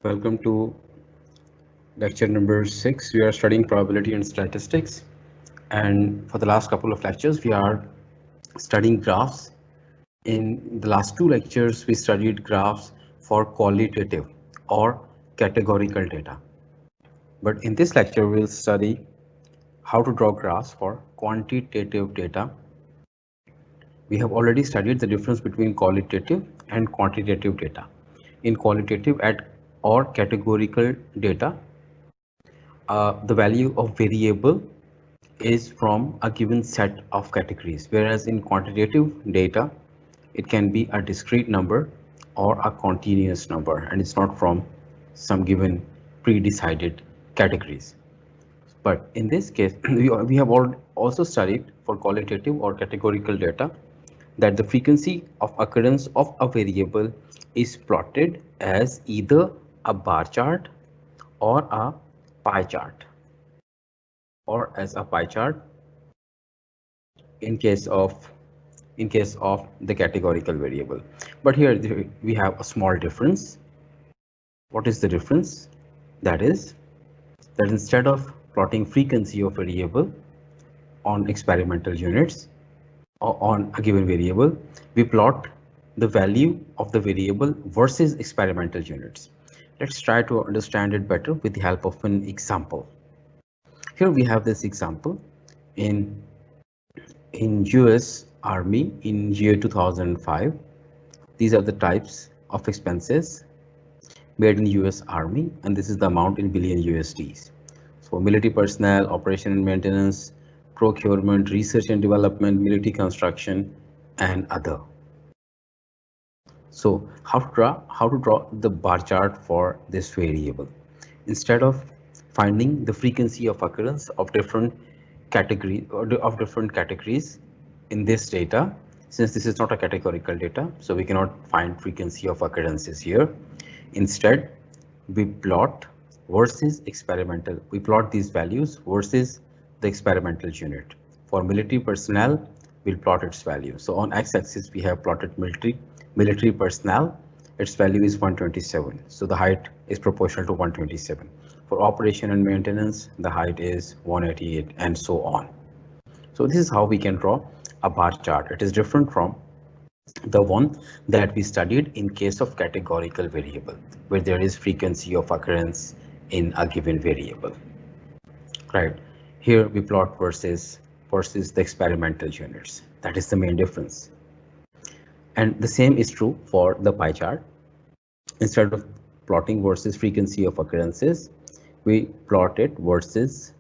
Welcome to lecture number 6. We are studying probability and statistics. And for the last couple of lectures, we are studying graphs. In the last two lectures, we studied graphs for qualitative or categorical data. But in this lecture, we'll study how to draw graphs for quantitative data. We have already studied the difference between qualitative and quantitative data. In qualitative or categorical data, the value of variable is from a given set of categories, whereas in quantitative data, it can be a discrete number or a continuous number, and it's not from some given pre-decided categories. But in this case, we have also studied for qualitative or categorical data that the frequency of occurrence of a variable is plotted as either a bar chart or a pie chart in case of the categorical variable. But here we have a small difference. What is the difference? That is that instead of plotting frequency of variable on experimental units or on a given variable, we plot the value of the variable versus experimental units. Let's try to understand it better with the help of an example. Here we have this example in US Army in year 2005. These are the types of expenses made in US Army, and this is the amount in billion USDs. So military personnel, operation and maintenance, procurement, research and development, military construction, and other. So how to draw the bar chart for this variable? Instead of finding the frequency of occurrence of different categories in this data, since this is not a categorical data, so we cannot find frequency of occurrences here. Instead, we plot these values versus the experimental unit. For military personnel, we'll plot its value. So on x-axis, we have plotted military personnel. Its value is 127. So the height is proportional to 127. For operation and maintenance, the height is 188, and so on. So this is how we can draw a bar chart. It is different from the one that we studied in case of categorical variable, where there is frequency of occurrence in a given variable. Right here we plot versus the experimental units. That is the main difference. And the same is true for the pie chart. Instead of plotting versus frequency of occurrences, we plot it versus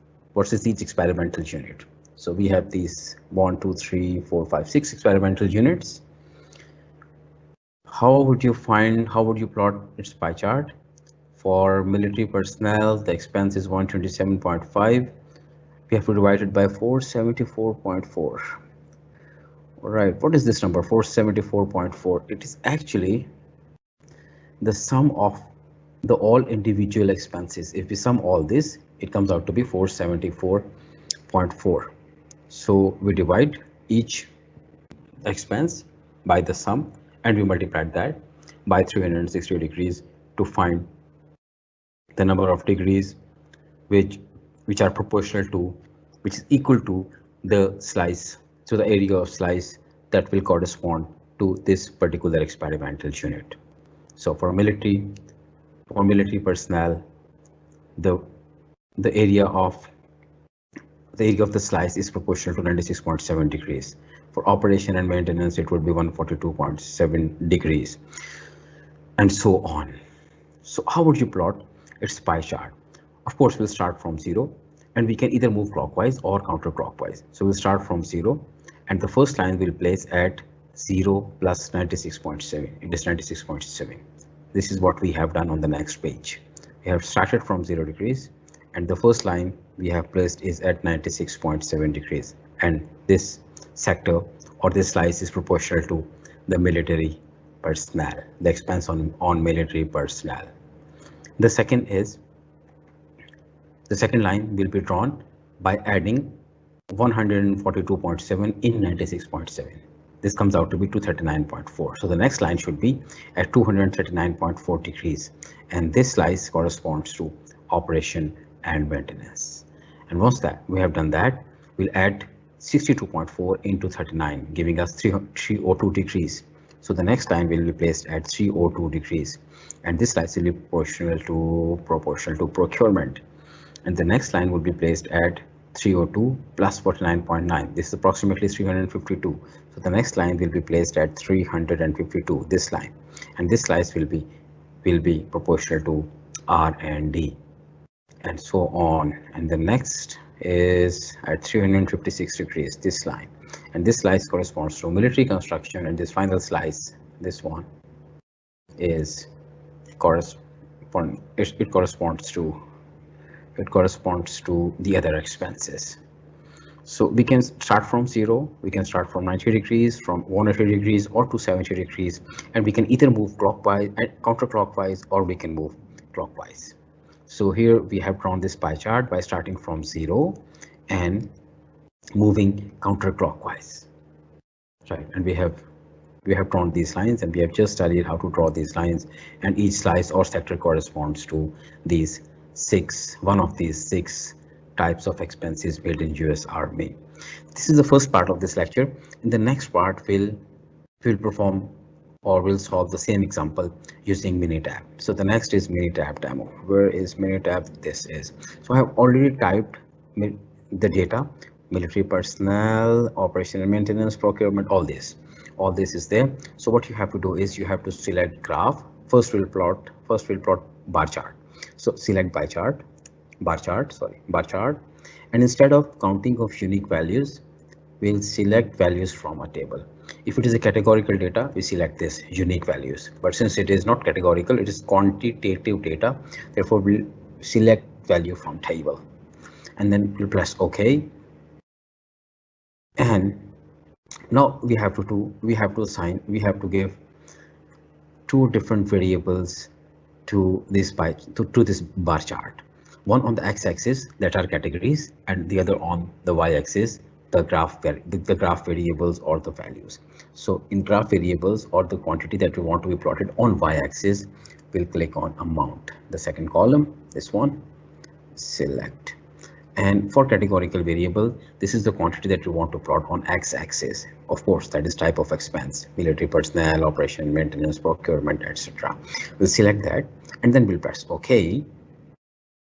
each experimental unit. So we have these 1, 2, 3, 4, 5, 6 experimental units. How would you plot its pie chart? For military personnel, the expense is 127.5. We have to divide it by 474.4. All right, what is this number? 474.4. It is actually the sum of the all individual expenses. If we sum all this, it comes out to be 474.4. So we divide each expense by the sum, and we multiplied that by 360 degrees to find the number of degrees which are proportional to, which is equal to the slice, so the area of slice that will correspond to this particular experimental unit. So for military personnel, the area of the slice is proportional to 96.7 degrees. For operation and maintenance, it would be 142.7 degrees, and so on. So how would you plot its pie chart? Of course, we'll start from 0, and we can either move clockwise or counterclockwise. So we'll start from 0, and the first line we'll place at 0 plus 96.7. It is 96.7. This is what we have done on the next page. We have started from 0 degrees, and the first line we have placed is at 96.7 degrees, and this sector or this slice is proportional to the military personnel, the expense on military personnel. The second line will be drawn by adding 142.7 in 96.7. This comes out to be 239.4. So the next line should be at 239.4 degrees, and this slice corresponds to operation and maintenance. And once that we have done that, we'll add 62.4 into 39, giving us 302 degrees. So the next line will be placed at 302 degrees, and this slice will be proportional to procurement. And the next line will be placed at 302 plus 49.9. This is approximately 352. So the next line will be placed at 352, this line, and this slice will be proportional to R&D, and so on. And the next is at 356 degrees, this line, and this slice corresponds to military construction, and this final slice, this one, is it corresponds to the other expenses. So we can start from 0, we can start from 90 degrees, from 180 degrees, or 270 degrees, and we can either move clockwise and counterclockwise, or we can move clockwise. So here we have drawn this pie chart by starting from 0 and moving counterclockwise, right? And we have drawn these lines, and we have just studied how to draw these lines, and each slice or sector corresponds to one of these six types of expenses built in US Army. This is the first part of this lecture. In the next part, we'll perform or we'll solve the same example using Minitab. So the next is Minitab demo. Where is Minitab? This is. So I have already typed the data: military personnel, operational maintenance, procurement, all this is there. So what you have to do is you have to select graph. First we'll plot bar chart. So select bar chart, and instead of counting of unique values, we'll select values from a table. If it is a categorical data, we select this unique values, but since it is not categorical, it is quantitative data, therefore we'll select value from table, and then we'll press OK. And now we have to give two different variables to this bar chart. One on the x-axis, that are categories, and the other on the y-axis, the graph variables or the values. So in graph variables, or the quantity that we want to be plotted on y-axis, we'll click on amount, the second column, this one, select. And for categorical variable, this is the quantity that we want to plot on x-axis. Of course, that is type of expense: military personnel, operation, maintenance, procurement, etc. We'll select that, and then we'll press OK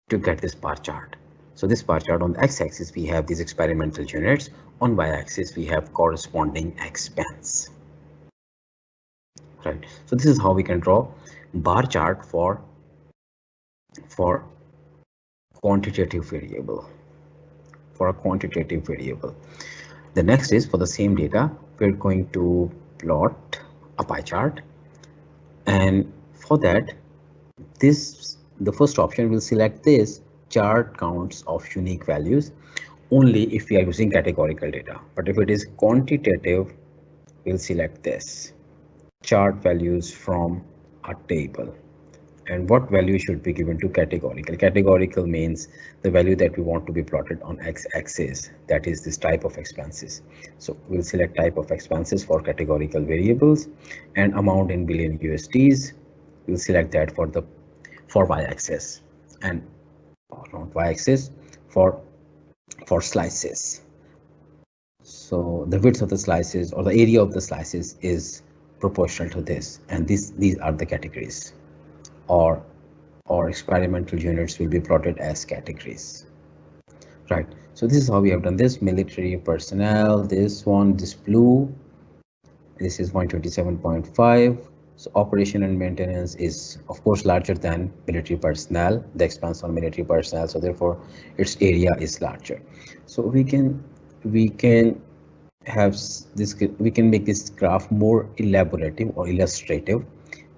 to get this bar chart. So this bar chart, on the x-axis we have these experimental units, on y-axis we have corresponding expense, right? So this is how we can draw bar chart for quantitative variable, The next is, for the same data, we're going to plot a pie chart, and for that, the first option will select this chart counts of unique values only if we are using categorical data, but if it is quantitative, we'll select this chart values from a table. And what value should be given to categorical? Categorical means the value that we want to be plotted on x-axis, that is this type of expenses. So we'll select type of expenses for categorical variables, and amount in billion USDs, we'll select that for y-axis, and not y-axis, for slices. So the width of the slices, or the area of the slices, is proportional to this, and these are the categories, or experimental units will be plotted as categories, right? So this is how we have done this. Military personnel, this blue, this is 127.5. So operation and maintenance is of course larger than military personnel, the expense on military personnel, so therefore its area is larger. So we can have this, we can make this graph more elaborative or illustrative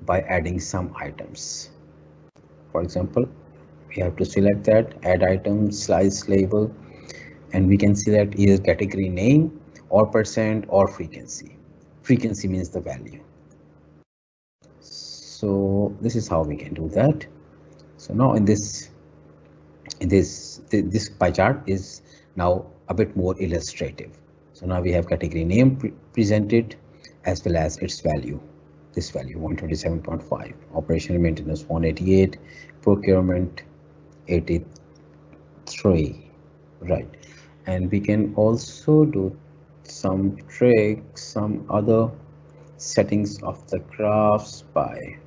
by adding some items. For example, we have to select that, add item, slice label, and we can select either category name or percent or frequency. Frequency means the value. So this is how we can do that. So now in this pie chart is now a bit more illustrative. So now we have category name presented, as well as its value. This value 127.5, operational maintenance 188, procurement 83, right? And we can also do some tricks, some other settings of the graphs by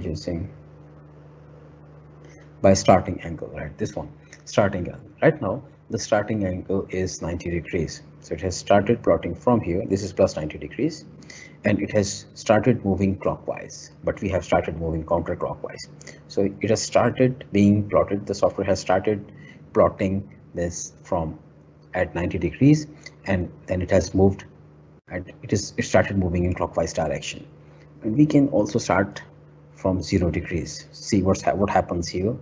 using by starting angle, right? This one, starting angle. Right now, the starting angle is 90 degrees. So it has started plotting from here. This is plus 90 degrees. And it has started moving clockwise, but we have started moving counterclockwise. So it has started being plotted. The software has started plotting this from at 90 degrees, and then it has moved, and it started moving in clockwise direction. And we can also start from 0 degrees. See what happens here.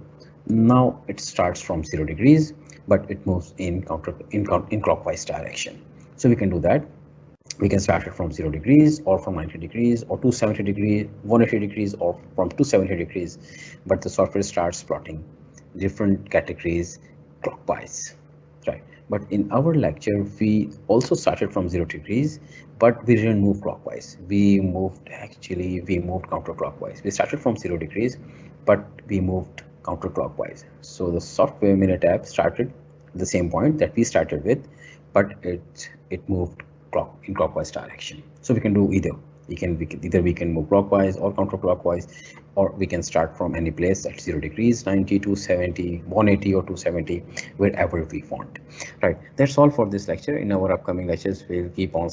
Now it starts from 0 degrees, but it moves in clockwise direction. So we can do that. We can start it from 0 degrees or from 90 degrees or 270 degrees, 180 degrees, or from 270 degrees. But the software starts plotting different categories clockwise, right? But in our lecture, we also started from 0 degrees, but we didn't move clockwise. We moved counterclockwise. We started from 0 degrees, but we moved counterclockwise. So the software Minitab started the same point that we started with, but it moved in clockwise direction. So we can do either. We can move clockwise or counterclockwise, or we can start from any place at 0 degrees, 90, 270, 180, or 270, wherever we want. Right. That's all for this lecture. In our upcoming lectures, we'll keep on